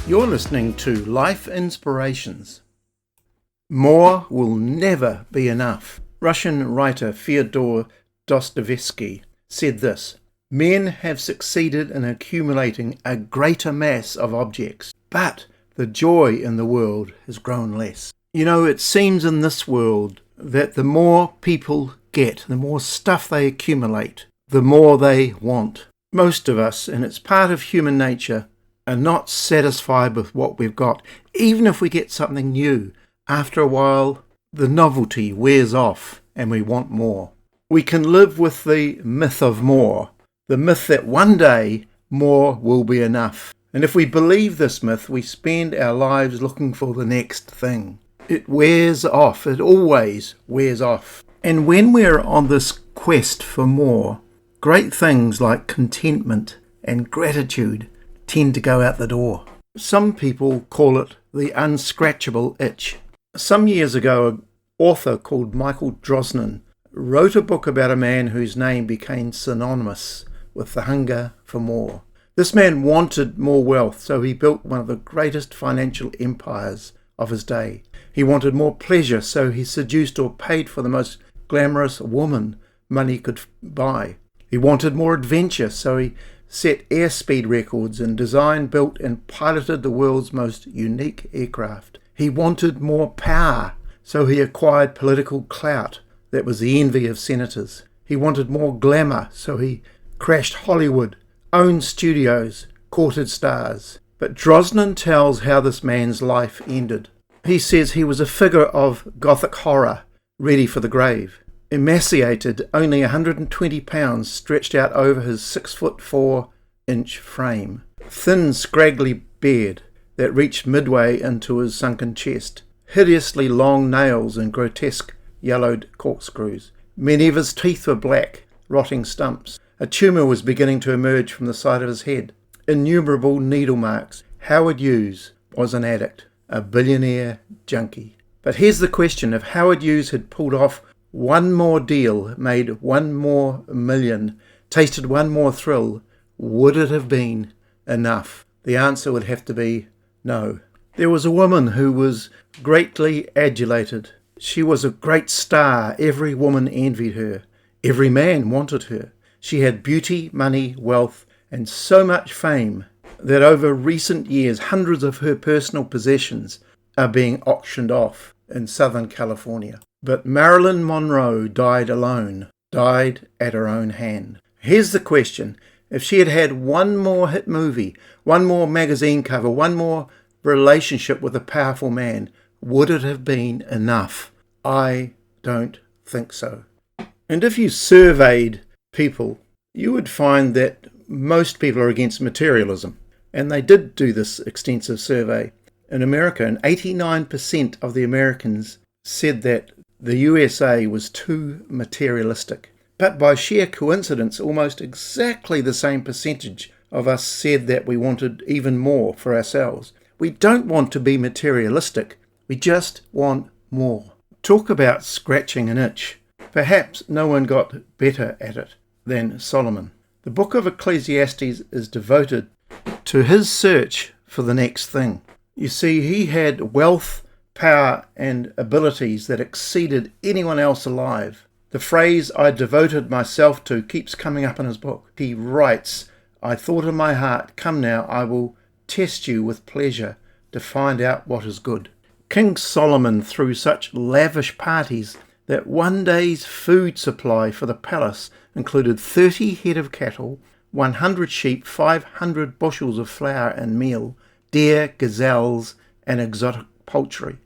You're listening to Life Inspirations. More will never be enough. Russian writer Fyodor Dostoevsky said this: men have succeeded in accumulating a greater mass of objects, but the joy in the world has grown less. You know, it seems in this world that the more people get, the more stuff they accumulate, the more they want. Most of us, and it's part of human nature, are not satisfied with what we've got. Even if we get something new, after a while the novelty wears off and we want more. We can live with the myth of more, the myth that one day more will be enough. And if we believe this myth, we spend our lives looking for the next thing. It wears off, it always wears off. And when we're on this quest for more, great things like contentment and gratitude tend to go out the door. Some people call it the unscratchable itch. Some years ago, an author called Michael Drosnin wrote a book about a man whose name became synonymous with the hunger for more. This man wanted more wealth, so he built one of the greatest financial empires of his day. He wanted more pleasure, so he seduced or paid for the most glamorous woman money could buy. He wanted more adventure, so he set airspeed records and designed, built and piloted the world's most unique aircraft. He wanted more power, so he acquired political clout that was the envy of senators. He wanted more glamour, so he crashed Hollywood, owned studios, courted stars. But Drosnin tells how this man's life ended. He says he was a figure of Gothic horror, ready for the grave. Emaciated, only 120 pounds stretched out over his 6'4" frame. Thin, scraggly beard that reached midway into his sunken chest. Hideously long nails and grotesque yellowed corkscrews. Many of his teeth were black, rotting stumps. A tumour was beginning to emerge from the side of his head. Innumerable needle marks. Howard Hughes was an addict, a billionaire junkie. But here's the question: if Howard Hughes had pulled off one more deal, made one more million, tasted one more thrill, would it have been enough? The answer would have to be no. There was a woman who was greatly adulated. She was a great star. Every woman envied her. Every man wanted her. She had beauty, money, wealth, and so much fame that over recent years, hundreds of her personal possessions are being auctioned off in Southern California. But Marilyn Monroe died alone, died at her own hand. Here's the question: if she had had one more hit movie, one more magazine cover, one more relationship with a powerful man, would it have been enough? I don't think so. And if you surveyed people, you would find that most people are against materialism. And they did do this extensive survey in America, and 89% of the Americans said that the USA was too materialistic. But by sheer coincidence, almost exactly the same percentage of us said that we wanted even more for ourselves. We don't want to be materialistic, we just want more. Talk about scratching an itch. Perhaps no one got better at it than Solomon. The book of Ecclesiastes is devoted to his search for the next thing. You see, he had wealth, power and abilities that exceeded anyone else alive. The phrase "I devoted myself to" keeps coming up in his book. He writes, "I thought in my heart, come now, I will test you with pleasure to find out what is good." King Solomon threw such lavish parties that one day's food supply for the palace included 30 head of cattle, 100 sheep, 500 bushels of flour and meal, deer, gazelles and exotic poultry.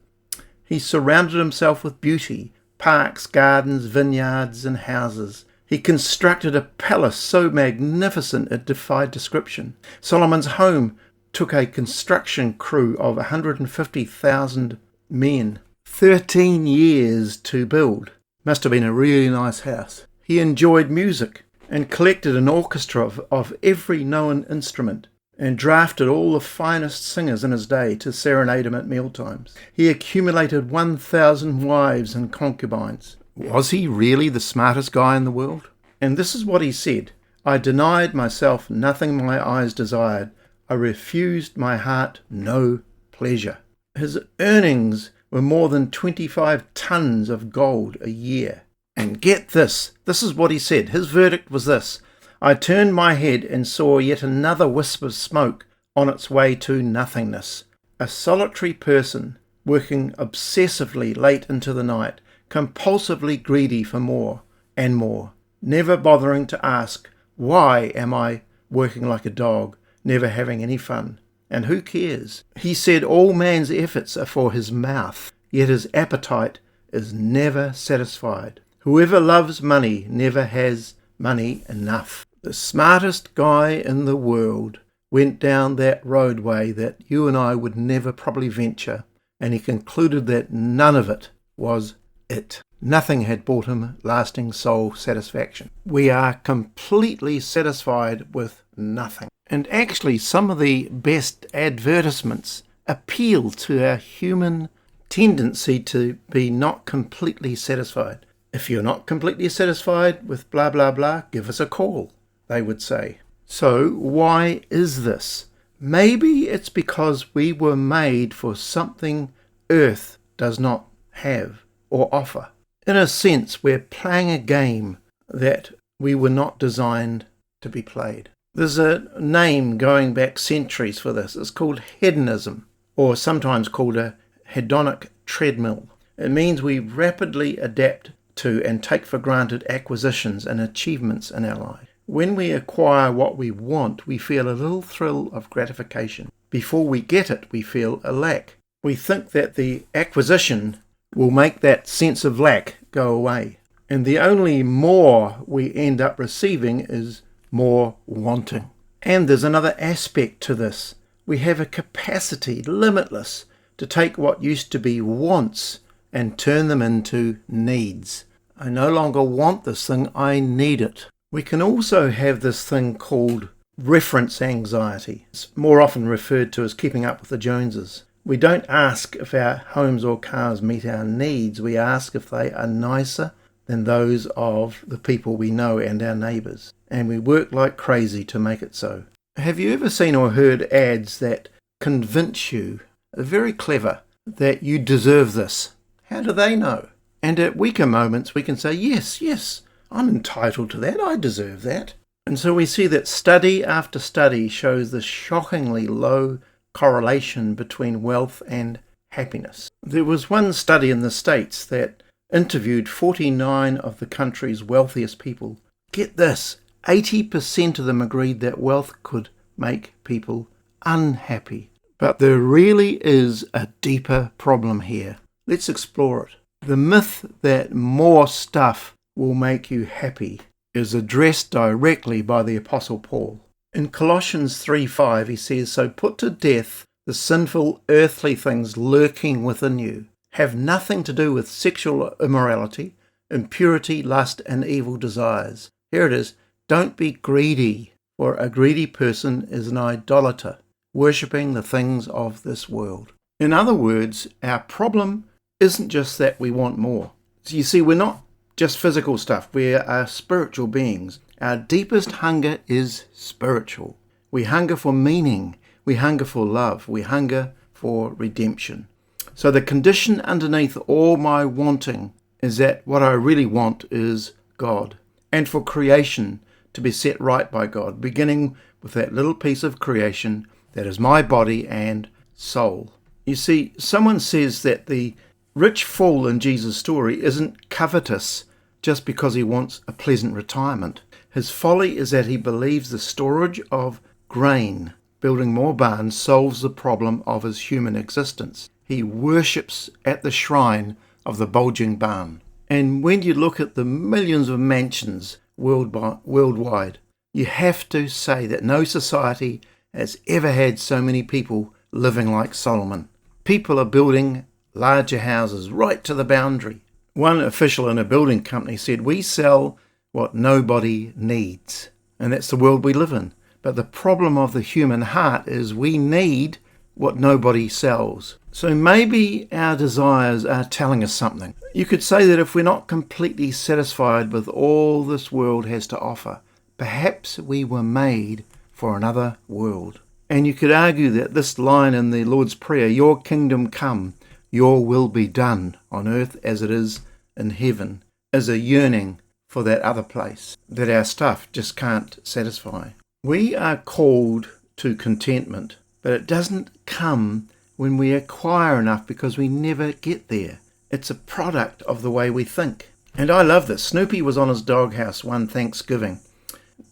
He surrounded himself with beauty, parks, gardens, vineyards and houses. He constructed a palace so magnificent it defied description. Solomon's home took a construction crew of 150,000 men. 13 years to build. Must have been a really nice house. He enjoyed music and collected an orchestra of every known instrument and drafted all the finest singers in his day to serenade him at mealtimes. He accumulated 1,000 wives and concubines. Was he really the smartest guy in the world? And this is what he said: "I denied myself nothing my eyes desired. I refused my heart no pleasure. His earnings were more than 25 tons of gold a year. And get this is what he said. His verdict was this: I turned my head and saw yet another wisp of smoke on its way to nothingness. A solitary person working obsessively late into the night, compulsively greedy for more and more, never bothering to ask, why am I working like a dog, never having any fun? And who cares? He said all man's efforts are for his mouth, yet his appetite is never satisfied. Whoever loves money never has money enough. The smartest guy in the world went down that roadway that you and I would never probably venture, and he concluded that none of it was it. Nothing had brought him lasting soul satisfaction. We are completely satisfied with nothing. And actually, some of the best advertisements appeal to our human tendency to be not completely satisfied. If you're not completely satisfied with blah, blah, blah, give us a call, they would say. So why is this? Maybe it's because we were made for something Earth does not have or offer. In a sense, we're playing a game that we were not designed to be played. There's a name going back centuries for this. It's called hedonism, or sometimes called a hedonic treadmill. It means we rapidly adapt to and take for granted acquisitions and achievements in our life. When we acquire what we want, we feel a little thrill of gratification. Before we get it, we feel a lack. We think that the acquisition will make that sense of lack go away. And the only more we end up receiving is more wanting. And there's another aspect to this. We have a capacity, limitless, to take what used to be wants and turn them into needs. I no longer want this thing, I need it. We can also have this thing called reference anxiety. It's more often referred to as keeping up with the Joneses. We don't ask if our homes or cars meet our needs, we ask if they are nicer than those of the people we know and our neighbours. And we work like crazy to make it so. Have you ever seen or heard ads that convince you, very clever, that you deserve this? How do they know? And at weaker moments we can say, yes, I'm entitled to that, I deserve that. And so we see that study after study shows the shockingly low correlation between wealth and happiness. There was one study in the States that interviewed 49 of the country's wealthiest people. Get this, 80% of them agreed that wealth could make people unhappy. But there really is a deeper problem here. Let's explore it. The myth that more stuff will make you happy is addressed directly by the Apostle Paul. In Colossians 3:5 he says, "So put to death the sinful earthly things lurking within you. Have nothing to do with sexual immorality, impurity, lust, and evil desires." Here it is. Don't be greedy, for a greedy person is an idolater, worshipping the things of this world. In other words, our problem isn't just that we want more. So you see, we're not just physical stuff. We are spiritual beings. Our deepest hunger is spiritual. We hunger for meaning. We hunger for love. We hunger for redemption. So the condition underneath all my wanting is that what I really want is God, and for creation to be set right by God, beginning with that little piece of creation that is my body and soul. You see, someone says that the rich fool in Jesus' story isn't covetous just because he wants a pleasant retirement. His folly is that he believes the storage of grain, building more barns, solves the problem of his human existence. He worships at the shrine of the bulging barn. And when you look at the millions of mansions worldwide, you have to say that no society has ever had so many people living like Solomon. People are building larger houses right to the boundary. One official in a building company said, "We sell what nobody needs." And that's the world we live in. But the problem of the human heart is we need what nobody sells. So maybe our desires are telling us something. You could say that if we're not completely satisfied with all this world has to offer, perhaps we were made for another world. And you could argue that this line in the Lord's Prayer, your kingdom come, your will be done on earth as it is in heaven, is a yearning for that other place that our stuff just can't satisfy. We are called to contentment, but it doesn't come when we acquire enough, because we never get there. It's a product of the way we think. And I love this. Snoopy was on his doghouse one Thanksgiving,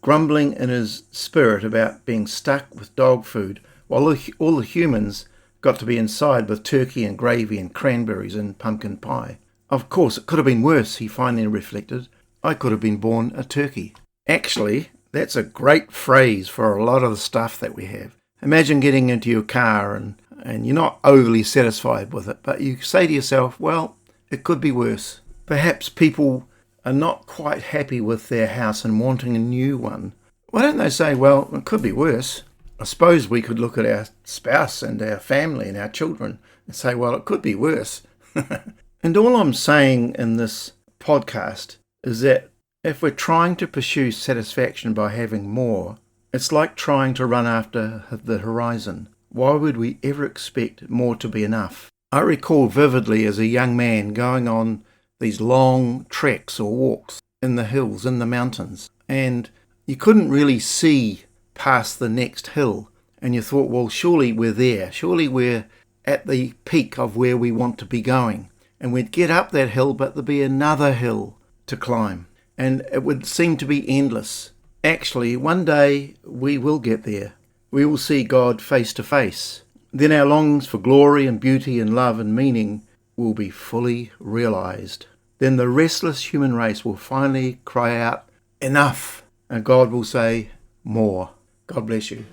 grumbling in his spirit about being stuck with dog food, while all the humans got to be inside with turkey and gravy and cranberries and pumpkin pie. Of course, it could have been worse, he finally reflected. I could have been born a turkey. Actually, that's a great phrase for a lot of the stuff that we have. Imagine getting into your car and you're not overly satisfied with it, but you say to yourself, well, it could be worse. Perhaps people are not quite happy with their house and wanting a new one. Why don't they say, well, it could be worse? I suppose we could look at our spouse and our family and our children and say, well, it could be worse. And all I'm saying in this podcast is that if we're trying to pursue satisfaction by having more, it's like trying to run after the horizon. Why would we ever expect more to be enough? I recall vividly as a young man going on these long treks or walks in the hills, in the mountains, and you couldn't really see past the next hill, and you thought, well, surely we're there, surely we're at the peak of where we want to be going, and we'd get up that hill, but there'd be another hill to climb, and it would seem to be endless. Actually, one day we will get there. We will see God face to face. Then our longings for glory and beauty and love and meaning will be fully realized. Then the restless human race will finally cry out, enough, and God will say, more. God bless you.